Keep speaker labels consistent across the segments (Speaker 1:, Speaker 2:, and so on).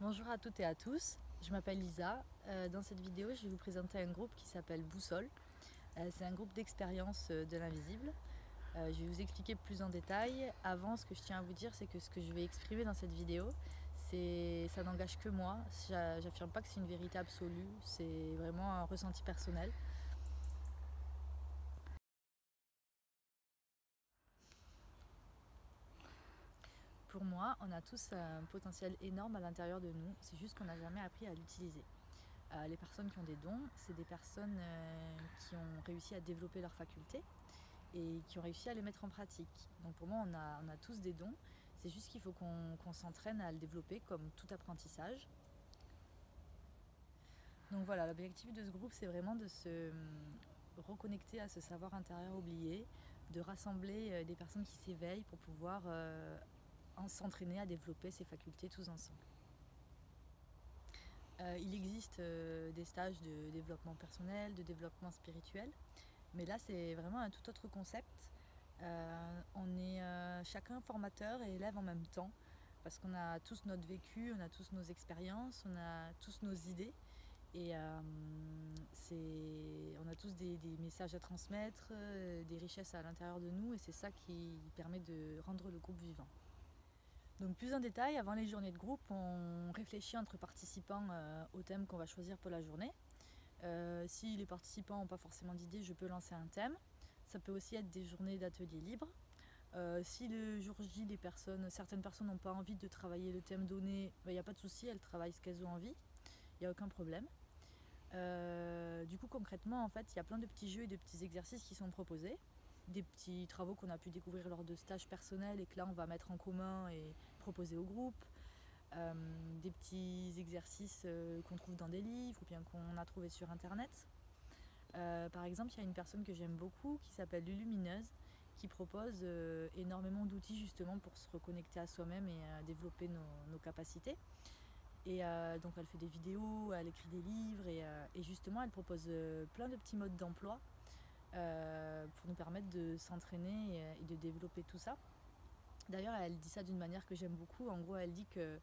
Speaker 1: Bonjour à toutes et à tous, je m'appelle Lisa. Dans cette vidéo, je vais vous présenter un groupe qui s'appelle Boussole. C'est un groupe d'expérience de l'invisible. Je vais vous expliquer plus en détail. Avant, ce que je tiens à vous dire, c'est que ce que je vais exprimer dans cette vidéo, ça n'engage que moi. J'affirme pas que c'est une vérité absolue, c'est vraiment un ressenti personnel. Pour moi, on a tous un potentiel énorme à l'intérieur de nous, c'est juste qu'on n'a jamais appris à l'utiliser. Les personnes qui ont des dons, c'est des personnes qui ont réussi à développer leurs facultés et qui ont réussi à les mettre en pratique. Donc pour moi, on a tous des dons, c'est juste qu'il faut qu'on s'entraîne à le développer comme tout apprentissage. Donc voilà, l'objectif de ce groupe, c'est vraiment de se reconnecter à ce savoir intérieur oublié, de rassembler des personnes qui s'éveillent pour pouvoir s'entraîner à développer ces facultés tous ensemble. Il existe des stages de développement personnel, de développement spirituel, mais là c'est vraiment un tout autre concept. On est chacun formateur et élève en même temps, parce qu'on a tous notre vécu, on a tous nos expériences, on a tous nos idées, et on a tous des messages à transmettre, des richesses à l'intérieur de nous, et c'est ça qui permet de rendre le groupe vivant. Donc plus en détail, avant les journées de groupe, on réfléchit entre participants au thème qu'on va choisir pour la journée. Si les participants n'ont pas forcément d'idée, je peux lancer un thème. Ça peut aussi être des journées d'ateliers libres. Si le jour J, certaines personnes n'ont pas envie de travailler le thème donné, il n'y a pas de souci, elles travaillent ce qu'elles ont envie, il n'y a aucun problème. Du coup concrètement, en fait, il y a plein de petits jeux et de petits exercices qui sont proposés. Des petits travaux qu'on a pu découvrir lors de stages personnels et que là on va mettre en commun et proposer au groupe. Des petits exercices qu'on trouve dans des livres ou bien qu'on a trouvé sur internet. Par exemple, il y a une personne que j'aime beaucoup qui s'appelle Lulumineuse qui propose énormément d'outils justement pour se reconnecter à soi-même et développer nos capacités. Et donc elle fait des vidéos, elle écrit des livres et justement elle propose plein de petits modes d'emploi pour nous permettre de s'entraîner et de développer tout ça. D'ailleurs, elle dit ça d'une manière que j'aime beaucoup. En gros, elle dit que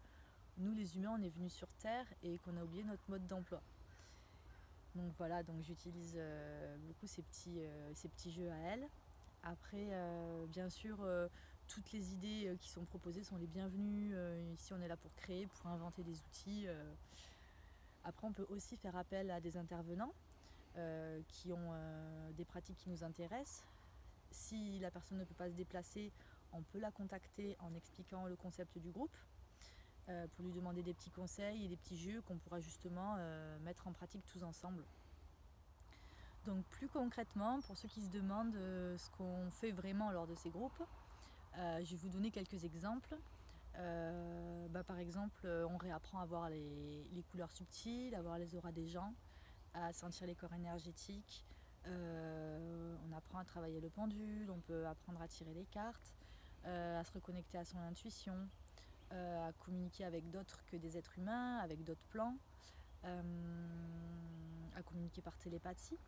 Speaker 1: nous, les humains, on est venus sur Terre et qu'on a oublié notre mode d'emploi. Donc voilà, donc j'utilise beaucoup ces petits jeux à elle. Après, bien sûr, toutes les idées qui sont proposées sont les bienvenues. Ici, on est là pour créer, pour inventer des outils. Après, on peut aussi faire appel à des intervenants qui ont des pratiques qui nous intéressent. Si la personne ne peut pas se déplacer, on peut la contacter en expliquant le concept du groupe pour lui demander des petits conseils et des petits jeux qu'on pourra justement mettre en pratique tous ensemble. Donc plus concrètement, pour ceux qui se demandent ce qu'on fait vraiment lors de ces groupes, je vais vous donner quelques exemples. Par exemple, on réapprend à voir les couleurs subtiles, à voir les auras des gens, à sentir les corps énergétiques. On apprend à travailler le pendule, on peut apprendre à tirer les cartes, à se reconnecter à son intuition, à communiquer avec d'autres que des êtres humains, avec d'autres plans, à communiquer par télépathie,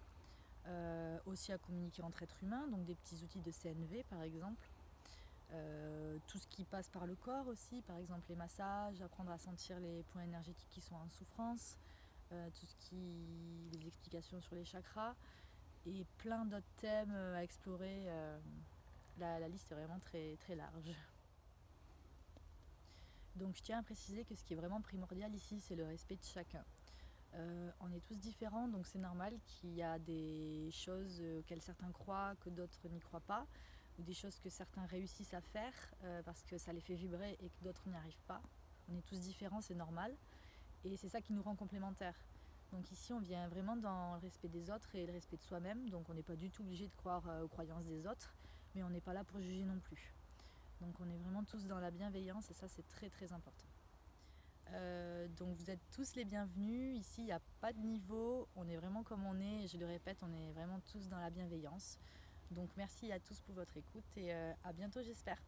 Speaker 1: aussi à communiquer entre êtres humains, donc des petits outils de CNV par exemple. Tout ce qui passe par le corps aussi, par exemple les massages, apprendre à sentir les points énergétiques qui sont en souffrance, les explications sur les chakras et plein d'autres thèmes à explorer. La liste est vraiment très, très large. Donc je tiens à préciser que ce qui est vraiment primordial ici, c'est le respect de chacun. On est tous différents, donc c'est normal qu'il y a des choses auxquelles certains croient, que d'autres n'y croient pas, ou des choses que certains réussissent à faire parce que ça les fait vibrer et que d'autres n'y arrivent pas. On est tous différents, c'est normal, et c'est ça qui nous rend complémentaires. Donc ici, on vient vraiment dans le respect des autres et le respect de soi-même, donc on n'est pas du tout obligé de croire aux croyances des autres, mais on n'est pas là pour juger non plus. Donc on est vraiment tous dans la bienveillance et ça, c'est très très important. Donc vous êtes tous les bienvenus, ici il n'y a pas de niveau, on est vraiment comme on est, et je le répète, on est vraiment tous dans la bienveillance. Donc merci à tous pour votre écoute et à bientôt j'espère.